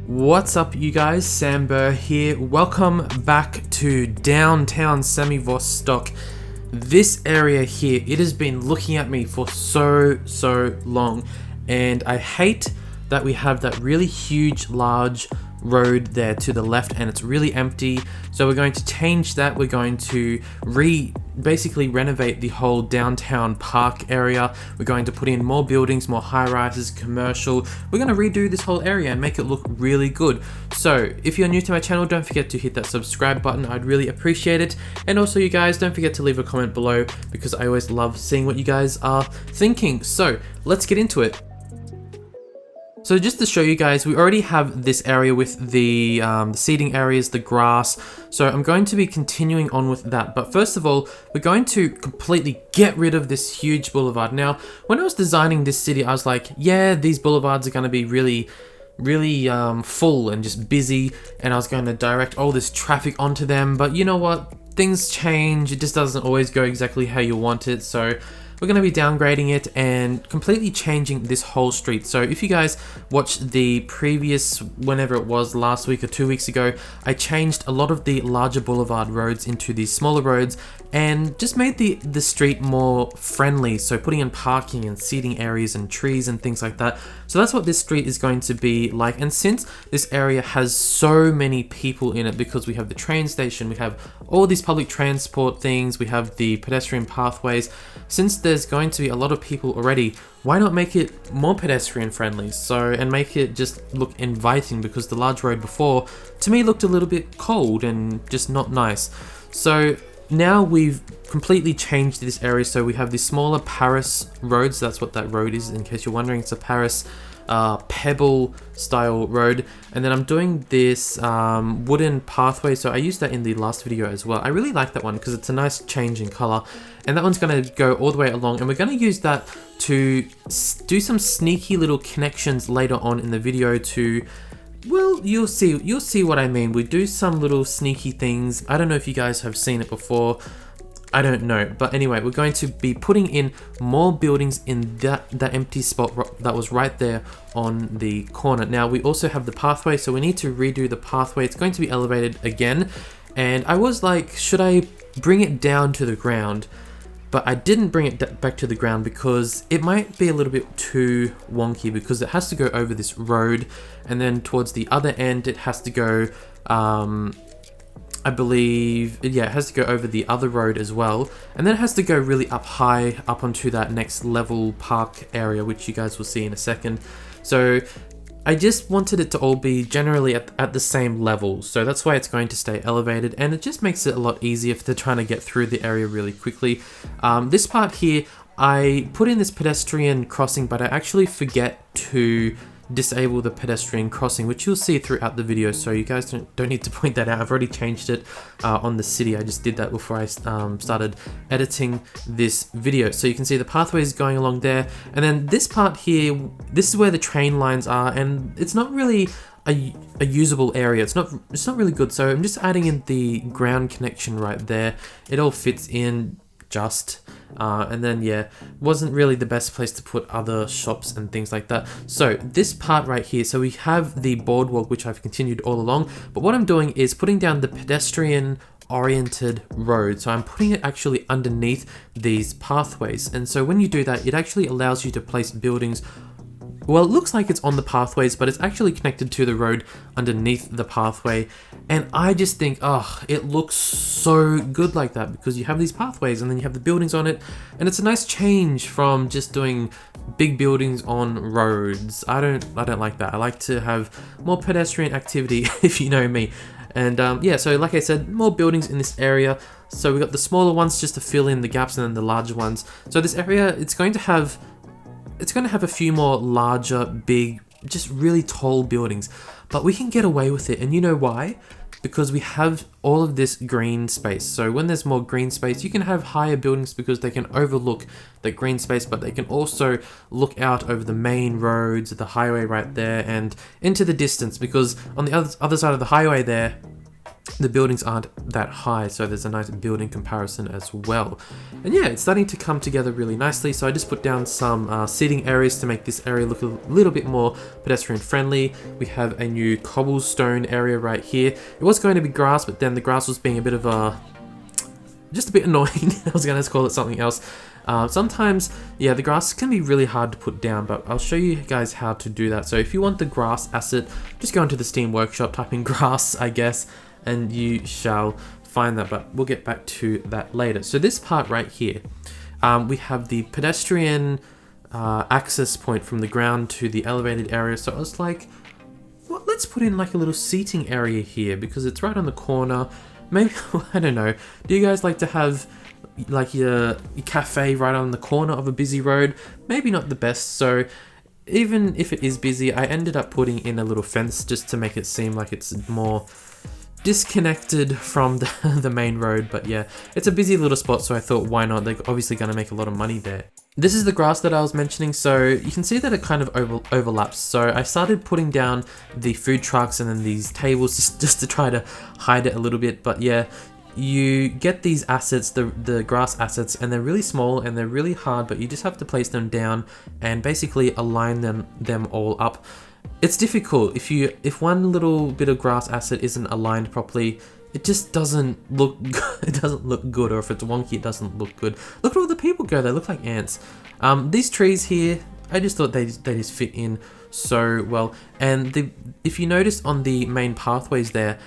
What's up you guys, Sam Burr here. Welcome back to downtown Semivostok. This area here, it has been looking at me for so long, and I hate that we have that really huge large road there to the left and it's really empty. So we're going to change that. We're going to basically renovate the whole downtown park area. We're going to put in more buildings, more high-rises, commercial. We're going to redo this whole area and make it look really good. So if you're new to my channel, don't forget to hit that subscribe button. I'd really appreciate it. And also you guys, don't forget to leave a comment below because I always love seeing what you guys are thinking. So let's get into it. So just to show you guys, we already have this area with the seating areas, the grass. So I'm going to be continuing on with that. But first of all, we're going to completely get rid of this huge boulevard. Now, when I was designing this city, I was like, yeah, these boulevards are going to be really full and just busy. And I was going to direct all this traffic onto them. But you know what? Things change. It just doesn't always go exactly how you want it. So we're going to be downgrading it and completely changing this whole street. So if you guys watched the previous, whenever it was, last week or 2 weeks ago, I changed a lot of the larger boulevard roads into these smaller roads and just made the street more friendly. So putting in parking and seating areas and trees and things like that. So that's what this street is going to be like. And since this area has so many people in it, because we have the train station, we have all these public transport things, we have the pedestrian pathways, since there's going to be a lot of people already, why not make it more pedestrian friendly? So, and make it just look inviting, because the large road before, to me, looked a little bit cold and just not nice. So now we've completely changed this area. So we have the smaller Paris roads. That's what that road is, in case you're wondering. It's a Paris pebble style road, and then I'm doing this wooden pathway. So I used that in the last video as well. I really like that one because it's a nice change in color, and that one's going to go all the way along, and we're going to use that to do some sneaky little connections later on in the video to, well, you'll see what I mean. We do some little sneaky things. I don't know if you guys have seen it before. I don't know, but anyway, we're going to be putting in more buildings in that empty spot that was right there on the corner. Now we also have the pathway, so we need to redo the pathway. It's going to be elevated again, and I was like, should I bring it down to the ground? But I didn't bring it back to the ground because it might be a little bit too wonky, because it has to go over this road, and then towards the other end it has to go I believe, yeah, it has to go over the other road as well. And then it has to go really up high, up onto that next level park area, which you guys will see in a second. So I just wanted it to all be generally at the same level. So that's why it's going to stay elevated, and it just makes it a lot easier if they're trying to get through the area really quickly. This part here, I put in this pedestrian crossing, but I actually forget to disable the pedestrian crossing, which you'll see throughout the video, so you guys don't need to point that out. I've already changed it on the city. I just did that before I started editing this video. So you can see the pathway is going along there, and then this part here, this is where the train lines are, and it's not really a usable area. It's not really good, so I'm just adding in the ground connection right there. It all fits in just and then yeah, wasn't really the best place to put other shops and things like that. So this part right here, so we have the boardwalk, which I've continued all along, but what I'm doing is putting down the pedestrian oriented road. So I'm putting it actually underneath these pathways, and so when you do that, it actually allows you to place buildings. Well, it looks like it's on the pathways, but it's actually connected to the road underneath the pathway. And I just think, oh, it looks so good like that, because you have these pathways and then you have the buildings on it. And it's a nice change from just doing big buildings on roads. I don't like that. I like to have more pedestrian activity, if you know me. And yeah, so like I said, more buildings in this area. So we got the smaller ones just to fill in the gaps, and then the larger ones. So this area, it's going to have a few more larger, big, just really tall buildings, but we can get away with it. And you know why? Because we have all of this green space. So when there's more green space, you can have higher buildings because they can overlook the green space, but they can also look out over the main roads, the highway right there, and into the distance, because on the other side of the highway there, the buildings aren't that high, so there's a nice building comparison as well. And yeah, it's starting to come together really nicely, so I just put down some seating areas to make this area look a little bit more pedestrian friendly. We have a new cobblestone area right here. It was going to be grass, but then the grass was being a bit of just a bit annoying. I was going to call it something else. Sometimes, yeah, the grass can be really hard to put down, but I'll show you guys how to do that. So if you want the grass asset, just go into the Steam Workshop, type in grass, I guess, and you shall find that, but we'll get back to that later. So this part right here, we have the pedestrian access point from the ground to the elevated area. So I was like, well, let's put in like a little seating area here because it's right on the corner. Maybe, I don't know, do you guys like to have like your cafe right on the corner of a busy road? Maybe not the best, so even if it is busy, I ended up putting in a little fence just to make it seem like it's more disconnected from the main road. But yeah, it's a busy little spot, so I thought, why not? They're obviously going to make a lot of money there. This is the grass that I was mentioning, so you can see that it kind of overlaps. So I started putting down the food trucks and then these tables just to try to hide it a little bit. But yeah, you get these assets, the grass assets, and they're really small and they're really hard, but you just have to place them down and basically align them all up. It's difficult if one little bit of grass asset isn't aligned properly. It just doesn't look it doesn't look good, or if it's wonky, it doesn't look good. Look at all the people go, they look like ants. These trees here, I just thought they just fit in so well. And if you notice on the main pathways there,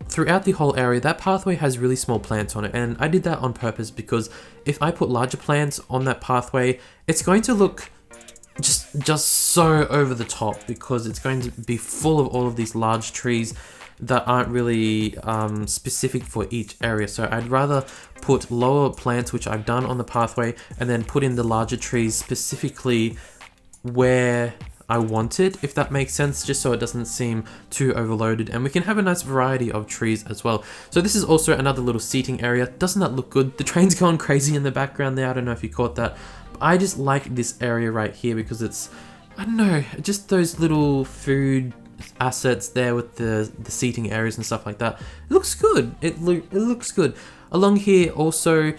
throughout the whole area, that pathway has really small plants on it, and I did that on purpose because if I put larger plants on that pathway, it's going to look just so over the top because it's going to be full of all of these large trees that aren't really specific for each area. So I'd rather put lower plants, which I've done on the pathway, and then put in the larger trees specifically where I want it, if that makes sense, just so it doesn't seem too overloaded, and we can have a nice variety of trees as well. So this is also another little seating area. Doesn't that look good? The train's going crazy in the background there. I don't know if you caught that. I just like this area right here because it's, I don't know, just those little food assets there with the seating areas and stuff like that. It looks good. It looks good. Along here also,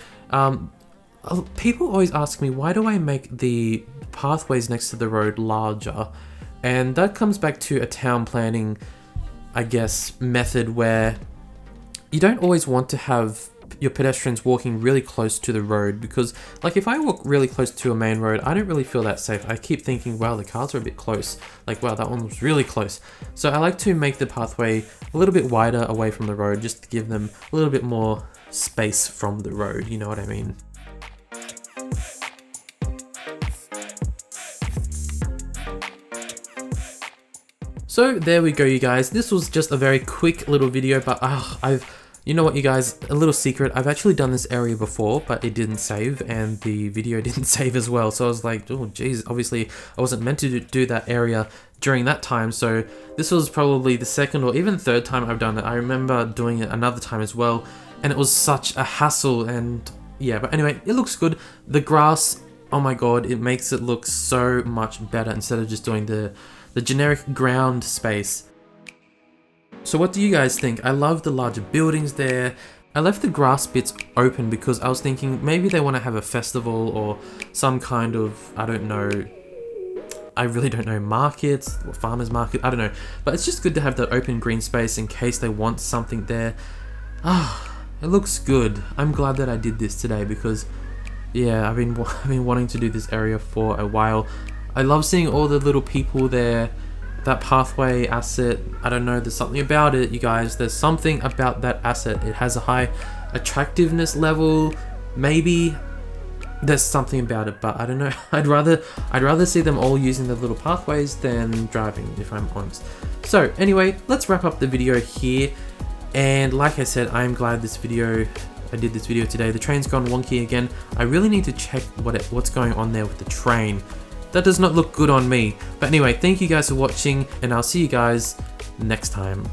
people always ask me, why do I make the pathways next to the road larger? And that comes back to a town planning, I guess, method where you don't always want to have your pedestrians walking really close to the road, because like if I walk really close to a main road, I don't really feel that safe. I keep thinking, wow, the cars are a bit close. Like, wow, that one was really close. So I like to make the pathway a little bit wider away from the road, just to give them a little bit more space from the road, you know what I mean? So there we go, you guys. This was just a very quick little video, but you know what, you guys, a little secret, I've actually done this area before, but it didn't save, and the video didn't save as well. So I was like, oh geez, obviously I wasn't meant to do that area during that time. So this was probably the second or even third time I've done it. I remember doing it another time as well, and it was such a hassle. And yeah, but anyway, it looks good. The grass, oh my god, it makes it look so much better instead of just doing the generic ground space. So what do you guys think? I love the larger buildings there. I left the grass bits open because I was thinking maybe they want to have a festival or some kind of, I don't know, I really don't know, markets or farmers market, I don't know. But it's just good to have that open green space in case they want something there. It looks good. I'm glad that I did this today because yeah, I've been wanting to do this area for a while. I love seeing all the little people there. That pathway asset, I don't know, there's something about it, you guys. There's something about that asset. It has a high attractiveness level. Maybe there's something about it, but I don't know. I'd rather see them all using the little pathways than driving, if I'm honest. So anyway, let's wrap up the video here. And like I said, I'm glad I did this video today. The train's gone wonky again. I really need to check what's going on there with the train. That does not look good on me. But anyway, thank you guys for watching, and I'll see you guys next time.